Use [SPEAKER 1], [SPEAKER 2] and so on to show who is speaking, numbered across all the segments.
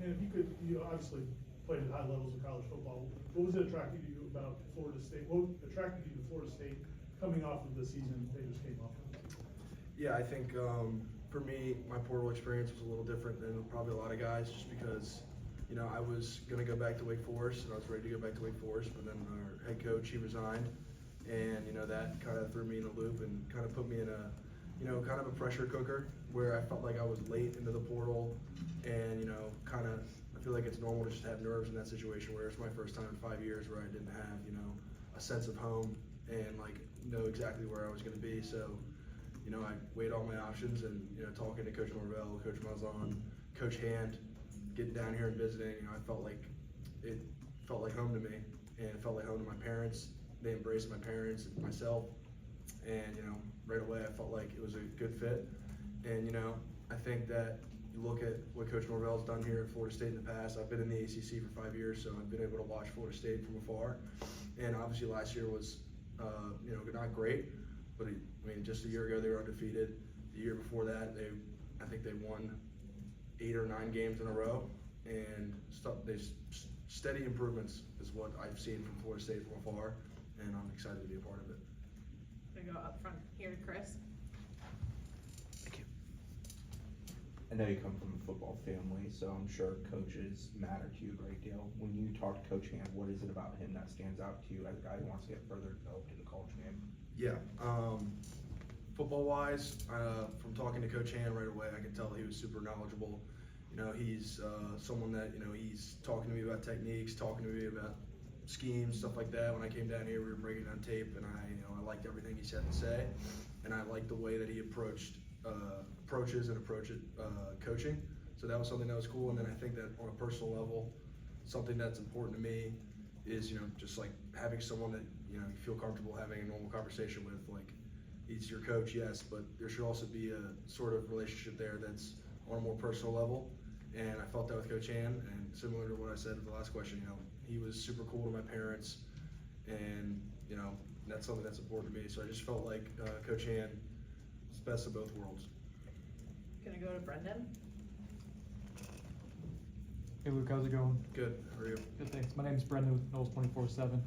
[SPEAKER 1] And if you could, you obviously played at high levels of college football. What was it attracted to you about Florida State? What attracted you to Florida State coming off of the season they just came off of?
[SPEAKER 2] Yeah, I think for me, my portal experience was a little different than probably a lot of guys, just because, you know, I was going to go back to Wake Forest, and I was ready to go back to Wake Forest, but then our head coach, he resigned, and, you know, that kind of threw me in a loop and kind of put me in a, you know, kind of a pressure cooker where I felt like I was late into the portal, and, you know, kind of, I feel like it's normal to just have nerves in that situation where it's my first time in 5 years where I didn't have, you know, a sense of home and, like, know exactly where I was going to be. So, you know, I weighed all my options, and, you know, talking to Coach Norvell, Coach Malzahn, Coach Hand, getting down here and visiting, you know, I felt like it felt like home to me, and it felt like home to my parents. They embraced my parents and myself, and, you know, right away I felt like it was a good fit. And, you know, I think that you look at what Coach Norvell's done here at Florida State in the past. I've been in the ACC for 5 years, so I've been able to watch Florida State from afar. And obviously last year was, you know, not great, but I mean, just a year ago they were undefeated. The year before that, I think they won 8 or 9 games in a row, and steady improvements is what I've seen from Florida State from afar, and I'm excited to be a part of it.
[SPEAKER 3] I'm gonna go up front here to Chris.
[SPEAKER 2] Thank you.
[SPEAKER 4] I know you come from a football family, so I'm sure coaches matter to you a great deal. When you talk to Coach Hand, what is it about him that stands out to you as a guy who wants to get further developed in the college game?
[SPEAKER 2] Yeah, football-wise, from talking to Coach Hand right away, I could tell he was super knowledgeable. You know, he's someone that, you know, he's talking to me about techniques, talking to me about schemes, stuff like that. When I came down here, we were breaking down tape, and I liked everything he had to say, and I liked the way that he approaches coaching. So that was something that was cool. And then I think that on a personal level, something that's important to me is, you know, just like having someone that, you know, you feel comfortable having a normal conversation with. Like, he's your coach, yes, but there should also be a sort of relationship there that's on a more personal level. And I felt that with Coach Hand, and similar to what I said with the last question, you know, he was super cool to my parents, and, you know, that's something that's important to me. So I just felt like Coach Hand is the best of both worlds.
[SPEAKER 3] Gonna go to Brendan.
[SPEAKER 5] Hey Luke, how's it going?
[SPEAKER 2] Good, how are you?
[SPEAKER 5] Good, thanks. My name's Brendan with Knowles 24/7.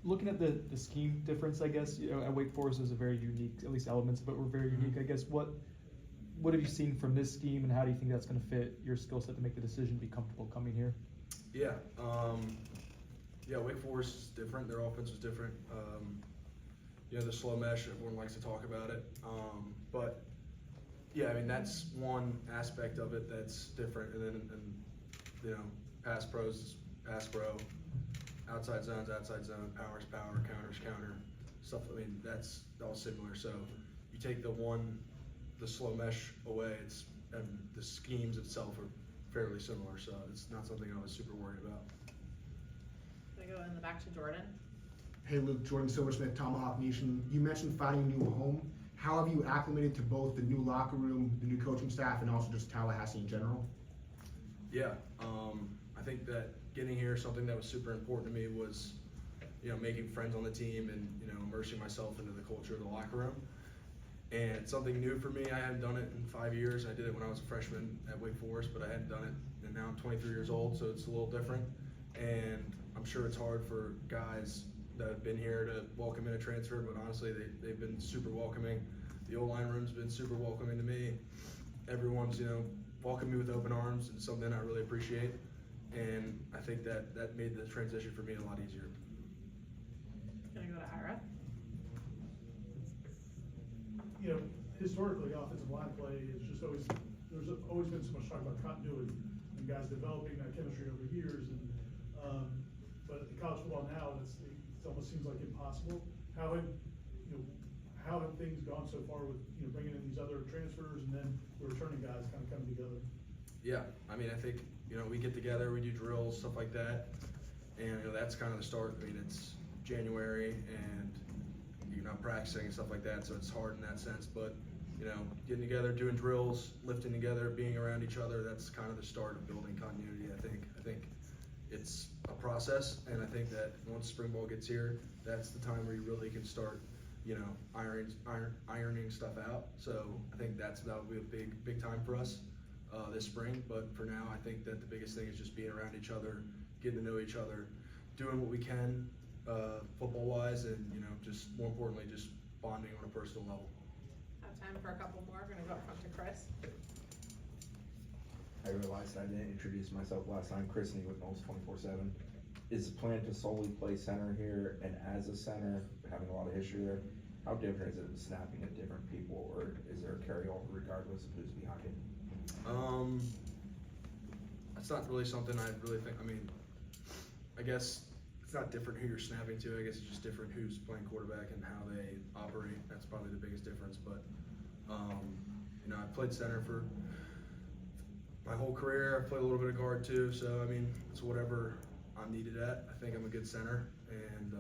[SPEAKER 5] Looking at the scheme difference, I guess, you know, at Wake Forest is a very unique, at least elements of it were very unique. I guess what have you seen from this scheme, and how do you think that's going to fit your skill set to make the decision to be comfortable coming here?
[SPEAKER 2] Yeah, Wake Forest is different. Their offense was different. You know, the slow mesh, everyone likes to talk about it. But yeah, I mean, that's one aspect of it that's different. And then, you know, pass pros, pass pro, outside zones, outside zone, powers, power, counters, counter, stuff. I mean, that's all similar. So you take the slow mesh away, and the schemes itself are fairly similar. So it's not something I was super worried about.
[SPEAKER 3] Gonna go in the back to Jordan.
[SPEAKER 6] Hey Luke, Jordan Silversmith, Tomahawk Nation. You mentioned finding a new home. How have you acclimated to both the new locker room, the new coaching staff, and also just Tallahassee in general?
[SPEAKER 2] Yeah, I think that getting here, something that was super important to me was, you know, making friends on the team and, you know, immersing myself into the culture of the locker room. And it's something new for me. I hadn't done it in 5 years. I did it when I was a freshman at Wake Forest, but I hadn't done it, and now I'm 23 years old, so it's a little different. And I'm sure it's hard for guys that have been here to welcome in a transfer, but honestly, they've been super welcoming. The O-line room's been super welcoming to me. Everyone's, you know, welcomed me with open arms, and something I really appreciate. And I think that made the transition for me a lot easier.
[SPEAKER 3] Gonna go to Ira.
[SPEAKER 1] You know, historically, offensive line play is just there's always been so much talk about continuity and guys developing that chemistry over years. And but in college football now, it almost seems like impossible. How have things gone so far with, you know, bringing in these other transfers and then the returning guys kind of coming together?
[SPEAKER 2] Yeah, I mean, I think, you know, we get together, we do drills, stuff like that, and, you know, that's kind of the start. I mean, it's January and you're not practicing and stuff like that, so it's hard in that sense. But, you know, getting together, doing drills, lifting together, being around each other, that's kind of the start of building continuity, I think. I think it's a process, and I think that once spring ball gets here, that's the time where you really can start, you know, ironing stuff out. So I think that'll be a big time for us. this spring, but for now, I think that the biggest thing is just being around each other, getting to know each other, doing what we can, football-wise, and, you know, just more importantly, just bonding on a personal level.
[SPEAKER 3] Have time for a couple more, we're gonna go up front to Chris.
[SPEAKER 4] I realized I didn't introduce myself last time. Chris Nee with Knowles 24/7. Is the plan to solely play center here, and as a center, having a lot of history there, how different is it snapping at different people, or is there a carryover regardless of who's behind it?
[SPEAKER 2] That's not really something I really think, I mean, I guess it's not different who you're snapping to, I guess it's just different who's playing quarterback and how they operate, that's probably the biggest difference, but, you know, I played center for my whole career, I played a little bit of guard too, so I mean, it's whatever I'm needed at. I think I'm a good center, and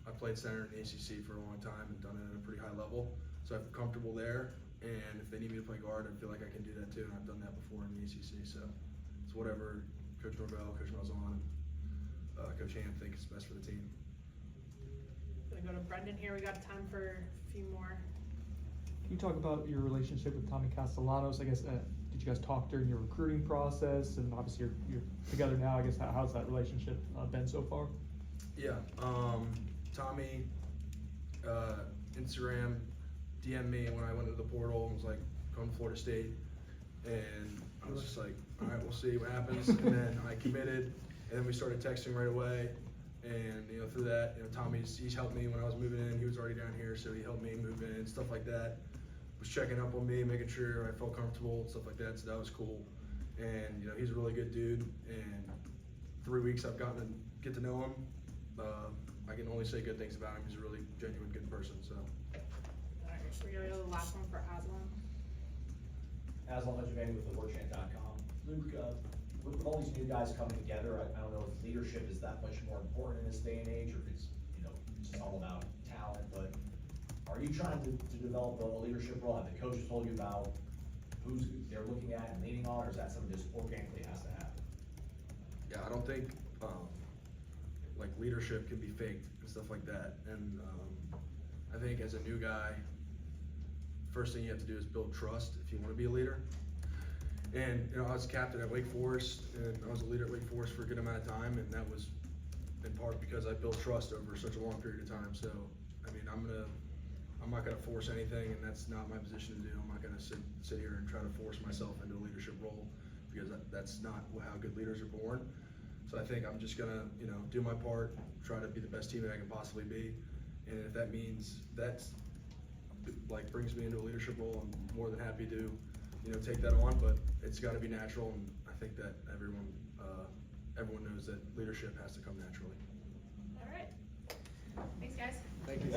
[SPEAKER 2] I played center in the ACC for a long time and done it at a pretty high level, so I'm comfortable there. And if they need me to play guard, I feel like I can do that too, and I've done that before in the ACC. So it's whatever Coach Norvell, Coach Malzahn, and Coach Ham think is best for the team.
[SPEAKER 3] Gonna go to Brendan here, we got time for a few more.
[SPEAKER 5] Can you talk about your relationship with Tommy Castellanos? I guess, did you guys talk during your recruiting process? And obviously you're together now, I guess, how's that relationship been so far?
[SPEAKER 2] Yeah, Tommy, Instagram, DM'd me when I went to the portal and was like, come to Florida State. And I was just like, all right, we'll see what happens. And then I committed, and then we started texting right away. And, you know, through that, you know, he's helped me when I was moving in. He was already down here, so he helped me move in, stuff like that. Was checking up on me, making sure I felt comfortable, stuff like that, so that was cool. And, you know, he's a really good dude, and 3 weeks I've gotten to get to know him. I can only say good things about him. He's a really genuine, good person, so.
[SPEAKER 3] Alright, we're gonna go to the last one for Aslan.
[SPEAKER 7] Aslan Benjamini with thewarchant.com. Luke, with all these new guys coming together, I don't know if leadership is that much more important in this day and age, or if it's, you know, just all about talent, but are you trying to develop a leadership role? Have the coaches told you about who's they're looking at and leaning on, or is that something just organically has to happen?
[SPEAKER 2] Yeah, I don't think, like, leadership can be faked and stuff like that. And I think as a new guy, first thing you have to do is build trust if you want to be a leader. And, you know, I was captain at Wake Forest, and I was a leader at Wake Forest for a good amount of time, and that was in part because I built trust over such a long period of time. So, I mean, I'm not gonna force anything, and that's not my position to do. I'm not gonna sit here and try to force myself into a leadership role, because that's not how good leaders are born. So I think I'm just gonna, you know, do my part, try to be the best teammate I can possibly be. And if that means that's, like, brings me into a leadership role, I'm more than happy to, you know, take that on, but it's gotta be natural, and I think that everyone knows that leadership has to come naturally.
[SPEAKER 3] Alright, thanks guys.
[SPEAKER 2] Thank you.